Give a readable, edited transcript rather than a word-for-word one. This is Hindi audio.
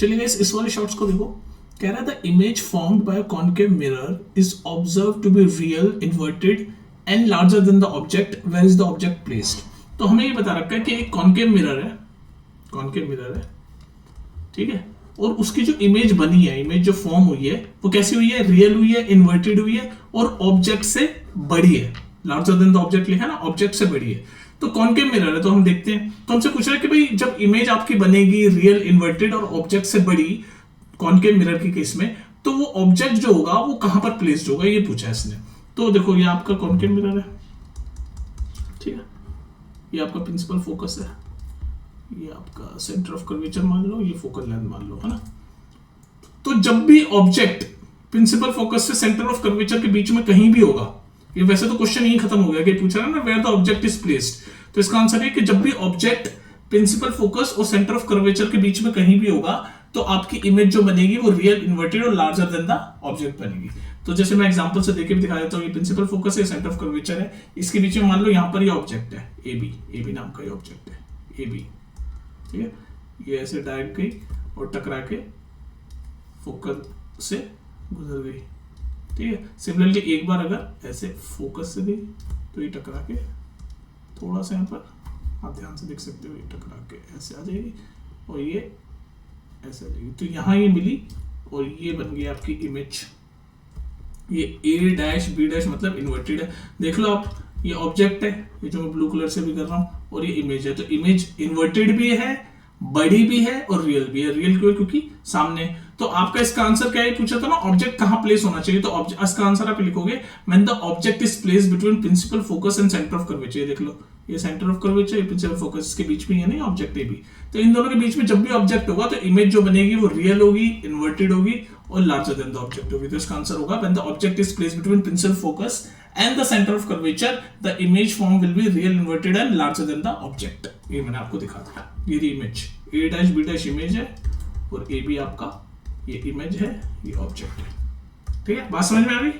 चलिए गाइस इस वाले शॉट्स को देखो, कह रहा था image formed by a concave mirror is observe to be real, inverted and larger than the object where is the object placed. तो हमें ये बता रखा है कि एक कॉनकेव मिरर है, ठीक है, और उसकी जो इमेज बनी है, इमेज जो फॉर्म हुई है वो कैसी हुई है, रियल हुई है, इन्वर्टेड हुई है और ऑब्जेक्ट से बड़ी है। लार्जर देन द ऑब्जेक्ट लिखा है ना, ऑब्जेक्ट से बड़ी है। तो कॉनकेव मिरर है, तो हम देखते हैं, तो हमसे पूछ रहा है कि भाई जब इमेज आपकी बनेगी रियल, इन्वर्टेड और ऑब्जेक्ट से बड़ी कॉनकेव मिरर की केस में, तो वो ऑब्जेक्ट जो होगा वो कहां पर प्लेस्ड होगा, ये पूछा है इसने। तो देखो ये आपका कॉनकेव मिरर है, ठीक है, ये आपका प्रिंसिपल फोकस है, ये आपका सेंटर ऑफ कर्वेचर मान लो, ये फोकल लेंथ मान लो, है ना। तो जब भी ऑब्जेक्ट प्रिंसिपल फोकस से सेंटर ऑफ कर्वेचर के बीच में कहीं भी होगा, ये वैसे तो क्वेश्चन यही खत्म हो गया कि पूछा ना where the object is placed, तो इसका आंसर है कि जब भी ऑब्जेक्ट प्रिंसिपल फोकस और सेंटर ऑफ कर्वेचर के बीच में कहीं भी होगा तो आपकी इमेज जो बनेगी वो रियल, इन्वर्टेड और लार्जर देन द ऑब्जेक्ट बनेगी। तो जैसे मैं एग्जांपल से देके भी दिखा देता हूं, ये प्रिंसिपल फोकस है, सेंटर ऑफ कर्वेचर है, इसके बीच में मान लो यहां पर ये ऑब्जेक्ट है ए बी नाम का ये ऑब्जेक्ट है ए बी, ठीक है, ये ऐसे डायरेक्ट गई और टकरा के फोकस से गुजर गई, ठीक है। सिमिलरली एक बार अगर ऐसे फोकस से गई तो ये टकरा के थोड़ा सा यहाँ पर आप ध्यान से देख सकते हो, ये टकरा के ऐसे आ जाएगी और ये ऐसे आ जाएगी, तो यहाँ ये मिली और ये बन गई आपकी इमेज। ये ए डैश बी डैश मतलब इन्वर्टेड है, देख लो आप, ये ऑब्जेक्ट है, ये जो मैं ब्लू कलर से भी कर रहा हूँ, और ये इमेज है। तो इमेज इन्वर्टेड भी है, बड़ी भी है और रियल भी है। रियल क्यों, क्योंकि सामने। तो आपका इसका आंसर क्या है, पूछा था ना ऑब्जेक्ट कहां प्लेस होना चाहिए, तो इसका आंसर आप लिखोगे when the object is placed between principal focus and centre of curvature. देख लो ये सेंटर ऑफ कर्वेचर, ये प्रिंसिपल फोकस, के बीच में है नहीं ऑब्जेक्ट है भी, तो इन दोनों के बीच में जब भी ऑब्जेक्ट होगा तो इमेज जो बनेगी वो रियल होगी, इन्वर्टेड होगी और लार्जर देन द ऑब्जेक्ट होगी। तो इसका आंसर होगा when the object is placed between principal focus and the center of curvature the image form will be real, inverted and larger than the object। ये मैंने आपको दिखा दिया, ये image a dash b dash image है और a b आपका ये इमेज है, ये ऑब्जेक्ट है, ठीक है। बात समझ में आ गई।